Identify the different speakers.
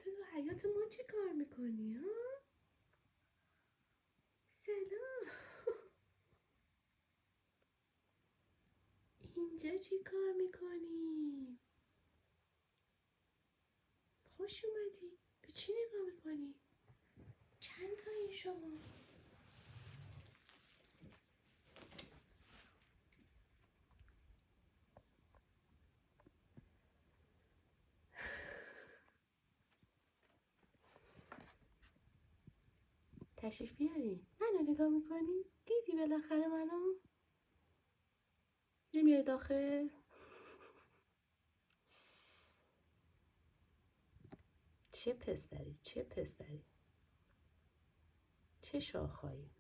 Speaker 1: تو حیات ما چی کار میکنی ها؟ سلام. اینجا چی کار میکنی؟ خوش اومدی. به چی نگاه میکنی؟ چند تا این شما؟ تشریف بیاری. منو نگاه میکنی؟ دیدی بالاخره منو؟ نمیای داخل؟ چه پسری چه پسری، چه شاخهایی.